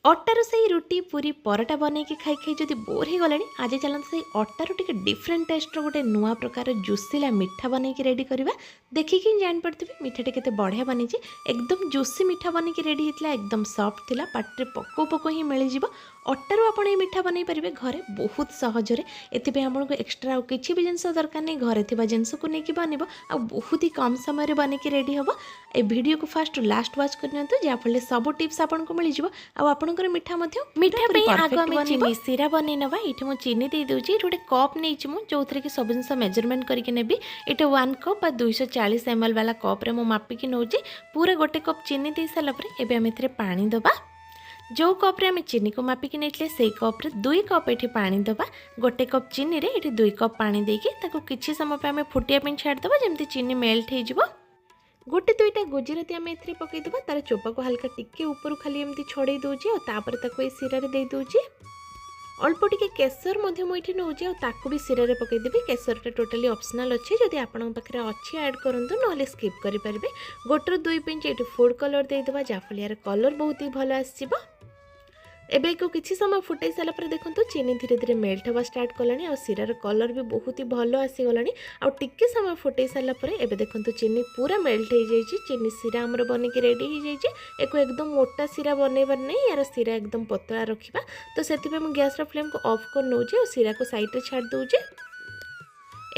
अटार से रुटी पूरी पराटा बनई खाई खाई जब बोर हो गले आज चलते से अटार टे डिफरेंट टेस्ट गोटे नुआ प्रकार जुसीला मिठा बनई रेडी करवा देखिए जापे मिठाटे के बढ़िया बनी एकदम जुसी मिठा बनई रेडी होता एकदम सफ्ट थिला पाटे पको पको ही मिलज अटारू आप मिठा बनई पारे घरे बहुत सहजरे एथपाई आपको एक्सट्रा किसी भी जिनस दरकार नहीं घरे थी जिनस को लेकिन बनब आ बहुत ही कम समय बनई रेडी हम ए वीडियो को फास्ट लास्ट वाच करनी जहाँफल सब टिप्स आपको मिल आपंकर मिठा मिठा आग आम चीनी सीरा बनई नवा ये मुझे चीनी दे दूसरी गोटे कप नहीं जो थे कि सब जिन मेजरमेंट करके नेबी ये 1 कप 240 ml वाला कप्रे मुझे मापिकी नौची पूरा गोटे कप चीनी दे सारापर एवं आम पानी दबा जो कप्रे आम चीनी को मापिकी नहीं से कप्रे 2 कप ये पानी दबा गोटे कप चीनी रे ये 2 कप पानी देकी किसी समय आम फुटिया छाड़देवा जमी चीनी मेल्ट हो गोटे 2टा गुजराती आम ए पकईदेवा तार चोपा को हल्का टिके ऊपर खाली एमती छड़े दूची और सीरा दे दूची अल्प टिके केसर मुझे नौची और भी सीरा पकईदेवी केसरटा टोटाली ऑप्शनल अच्छे जदि आपन पाखे अच्छी ऐड करूँ ना स्किप करेंगे गोटर 2 पिंच ये फूड कलर देदेवा जहाँफल यार कलर बहुत ही भल आसो एबे को किसी समय फुटे सारापर देखो चीनी धीरे धीरे मेल्ट हवा स्टार्ट कलानी और सीरार कलर भी बहुत ही भल आसीगलानी आ टिके समय फुटे सारापर एबे देखो चीनी पूरा मेल्ट हो जाए चीनी सीरा आमर बनिकी रेडी हो जाए एक एकदम मोटा सीरा बनइबार नहीं यार सीरा एकदम पतला रखा तो से गैस फ्लेम को ऑफ कर नौचे और सीरा को साइड रे छाड़ दूचे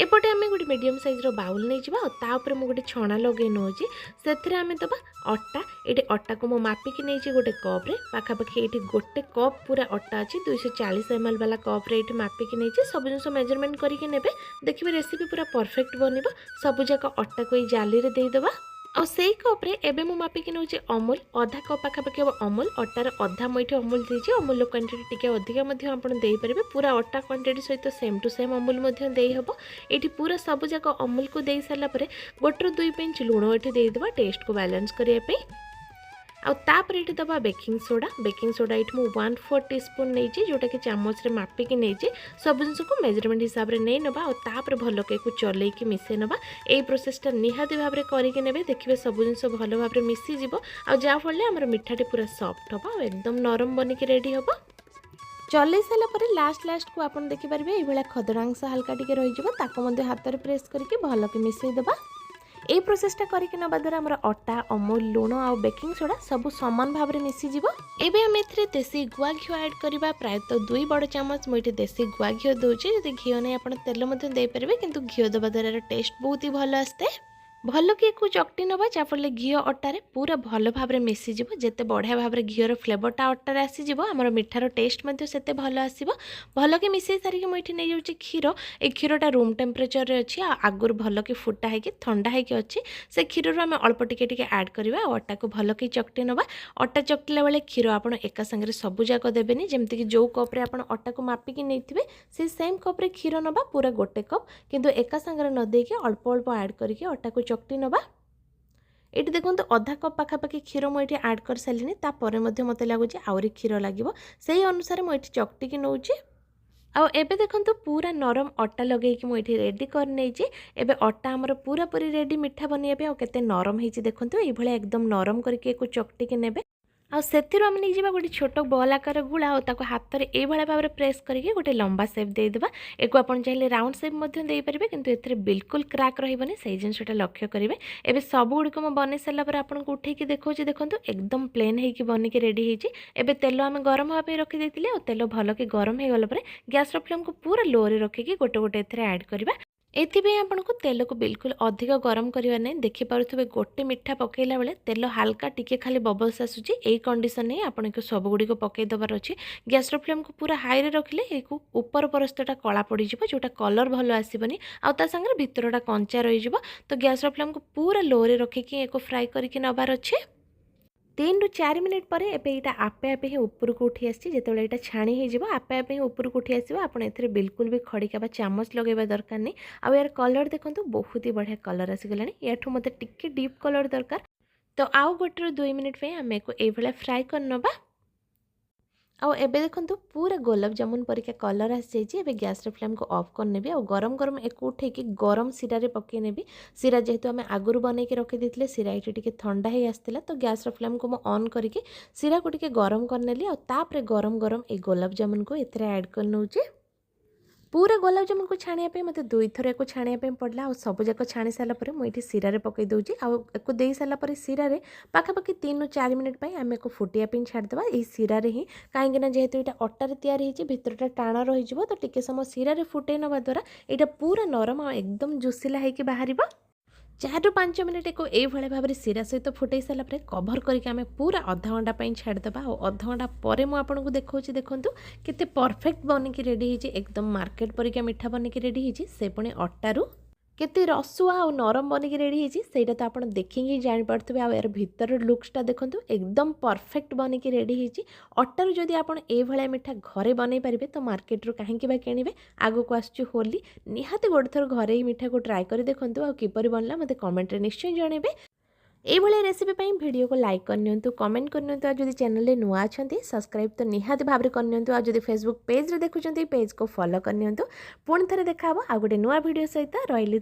एपटे आम गोटे मीडियम साइज बाउल नहीं जावा गोटे छणा लगे नौची से आम दबा अटा ये अटा को मो मापिकी नहीं गोटे कप्रे पाखापाखि ये गोटे कप पूरा अटा अच्छी 240 ml वाला कप्रे ये मापिकी नहीं सब जिन मेजरमेंट करके नेबे देखिए रेसिपी पूरा परफेक्ट बनब सबूक अटा को ये जाली रे देदेबा और से कप्रे एबे मु मापिकी नौचे अमूल आधा कप पाखापाखि हम अमूल अटार अधा मुठे अमूल देती अमूल क्वांटिटी टी अधिका आपड़ पूरा अटा क्वांटिटी सहित सेम टू सेम अमूल देहब ये पूरा सबूक अमूल को दे सारापर गोटर 2 पिंच लुण ये देदेबा टेस्ट को बैलेंस करने आउे दबा बेकिंग सोडा ये 1/4 टीस्पून नहीं जोटा कि चामच रे मापिकी नहीं सब जिन को मेजरमेंट हिसाब से नहीं नवा और भल के चल मिसई नवा यही प्रोसेसटा निहाती भाव में करके देखिए सब जिन भल भाव में मिसीज आफल आम मिठाटी पूरा सफ्ट हम और एकदम नरम बनिकी रेडी हम चल सारापर लास्ट को आप देखिपारे ये खदड़ांश हल्का टी रही हाथ में प्रेस करके भल के मिसईदेवा ये प्रोसेसटा करके नवा द्वारा आमर अटा अमूल लुण और बेकिंग सोडा सब सामान भाव में मिसीज एवं आम ए देसी गुआ घी ऐड करवा प्रायतः 2 बड़ चामच मुझे देसी गुआ घी दूसरी जब घी नहीं आप तेल देपारे कि घी देवा द्वारा टेस्ट बहुत ही भल आसते भल कि चकटी नवा जहाँफल घी अटारे पूरा भल भाव में मिसीज जिते बढ़िया भाव में घीर फ्लेवरटा अटारे आसीज आमर मिठार टेस्ट से भल आसो भल कि मिसई सारिकी मुझे नहीं जाऊँगी क्षीर ये क्षीरटा रूम टेम्परेचर अच्छी आगुरी भल कि फुटा है थंडा है अच्छी से क्षीर आम अल्प टिके ऐड करवा अटा को भल कि चकटी नवा अटा चकटिला बेले क्षीर आप एका सांगे सबूक देवेनि जमीक जो कप्रे आप अटा को मापिकी नहीं से सेम कप्रे क्षीर नवा पूरा गोटे कप किंतु एका सांगे न देके अल्प अल्प ऐड करके अटा को चकटी नवा ये देखो अधा कप पाखापाखि क्षीर मुझे ऐड कर सारे तापर मत लगुच आहरी क्षीर लगे से अनुसार मुझे चकटिकी नौची आबे देखो पूरा नरम अटा लगे मुझे रेडी कर नहीं एबे अटा आमर पूरा पूरी रेडी मिठा बनवाई और नरम हो देखो ये एकदम नरम करके चकटिकी नेबे आम नहीं जावा गोटे छोट बॉल आकार गुड़ा और हाथ में ये भाव में प्रेस करके गोटे लंबा सेप देदेबा एक आप चाहिए राउंड सेप दे पारे किंतु ए बिल्कुल क्राक रही से जिनसा लक्ष्य करेंगे एवं सब गुड़िक बन सारापर आपको उठेकी देखो देखो एकदम प्लेन होगी बनिकी रेडी होती तेल आम गरम हाँपी रखी और तेल भल कि गरम हो गला गैस फ्लेम को पूरा लो रे रखिकी गोटे गोटे ऐड करवा एथिपाई आपको तेल को बिल्कुल अधिक गरम करवा नहीं देखिपे गोटे मिठा पकईला बेले तेल हल्का टिके खाली बबल्स आसूची यही कंडीशन नहीं आपको सब गुड़ी पकईदेवार अच्छी गैस फ्लेम को पूरा हाई रे रखिले ऊपर परस्तटा कला पड़ जोटा कलर भल आसबनी आगे भितरटा कंचा रही तो गैस फ्लेम को पूरा लो रे रखिकी एक फ्राए करके नबार अच्छे 3 ରୁ 4 मिनिट पर एटा आपे आपे ही ऊपर को उठी आसी जेतले एटा छाणी हो आपे आपे ही ऊपर को उठी आसीबो आपण एथरे बिल्कुल भी खड़िका बा चामच लगेबा दरकार नहीं आ यार कलर देखंतु बहुत ही बढ़िया कलर आसी गलानी याठू मते टिके डीप कलर दरकार तो आउ गोटे 2 मिनिट पे आमे को ए भला फ्राई कर नबा ଆଉ ଏବେ ଦେଖନ୍ତୁ ପୁରା ଗୋଲାପ ଜାମୁନ ପରିକା କଲର୍ ଆସିଯାଇଛି। ଏବେ ଗ୍ୟାସ୍ର ଫ୍ଲେମ୍କୁ ଅଫ୍ କରିନେବି ଆଉ ଗରମ ଗରମ ଏକୁ ଉଠେଇକି ଗରମ ଶିରାରେ ପକାଇ ନେବି। ଶିରା ଯେହେତୁ ଆମେ ଆଗରୁ ବନେଇକି ରଖିଦେଇଥିଲେ, ଶିରା ଏଇଠି ଟିକେ ଥଣ୍ଡା ହେଇ ଆସିଥିଲା, ତ ଗ୍ୟାସ୍ର ଫ୍ଲେମ୍କୁ ମୁଁ ଅନ୍ କରିକି ଶିରାକୁ ଟିକେ ଗରମ କରିନେଲି ଆଉ ତାପରେ ଗରମ ଗରମ ଏଇ ଗୋଲାପ ଜାମୁନକୁ ଏଥିରେ ଆଡ଼୍ କରି ନେଉଛି। पूरा गोलाप जामुन को छाणिया पे मते दुई थर एको छाणिया पे पड़ला और सब जाक छाणी सारा परे मु एठी सिरा रे पकई दउची आ एको देई सारा परे सिरा रे पाखापाखि 3 ରୁ 4 मिनिट पई आमे एको फुटिया पिन छाड़ देबा। एई सिरा रे ही काहेकि ना जेहेतु एटा अट्टा रे तयार हेची भितरटा टाण रही जिवो, तो टिके समय सिरा रे फुटै नबा द्वारा एटा पूरा नरम आ एकदम जुसिला हेकी बाहरिबो। 4 ରୁ 5 मिनिट को एभଳି ଭାବରେ ଶିରା ସହିତ ଫୁଟେଇ ସାରିଲା ପରେ କଭର କରିକି ଆମେ ପୁରା ଅଧା ଘଣ୍ଟା ପାଇଁ ଛାଡ଼ିଦେବା। ଆଉ ଅଧା ଘଣ୍ଟା ପରେ ମୁଁ ଆପଣଙ୍କୁ ଦେଖାଉଛି, ଦେଖନ୍ତୁ କେତେ ପରଫେକ୍ଟ ବନିକି ରେଡ଼ି ହେଇଛି, ଏକଦମ ମାର୍କେଟ ପରିକା ମିଠା ବନିକି ରେଡ଼ି ହେଇଛି। ସେ ପୁଣି ଅଟାରୁ କେତେ ରସୁଆ ଆଉ ନରମ ବନିକି ରେଡ଼ି ହେଇଛି ସେଇଟା ତ ଆପଣ ଦେଖିକି ଜାଣିପାରୁଥିବେ। ଆଉ ଏହାର ଭିତର ଲୁକ୍ସଟା ଦେଖନ୍ତୁ, ଏକଦମ ପରଫେକ୍ଟ ବନିକି ରେଡ଼ି ହେଇଛି। ଅଟାରୁ ଯଦି ଆପଣ ଏଇଭଳିଆ ମିଠା ଘରେ ବନେଇ ପାରିବେ ତ ମାର୍କେଟରୁ କାହିଁକି ବା କିଣିବେ। ଆଗକୁ ଆସୁଛି ହୋଲି, ନିହାତି ଗୋଟେ ଥର ଘରେ ଏଇ ମିଠାକୁ ଟ୍ରାଏ କରି ଦେଖନ୍ତୁ ଆଉ କିପରି ବନିଲା ମୋତେ କमेंटରେ निश्चय जणेबे। এইভাবে রেসিপি পাই ভিডিও লাইক করনিয়ন্তু, কমেন্ট করনিয়ন্তু, আর যদি চ্যানেলে নুয়া অছন্তি সবসক্রাইব তো নিহাতি ভাবে করনিয়ন্তু, আর যদি ফেসবুক পেজ রে দেখুচন্তি পেজ को फॉलो करनियন্তু। पुणी थरे देखा हबो आ गोटे नुआ वीडियो सहित। रहिली।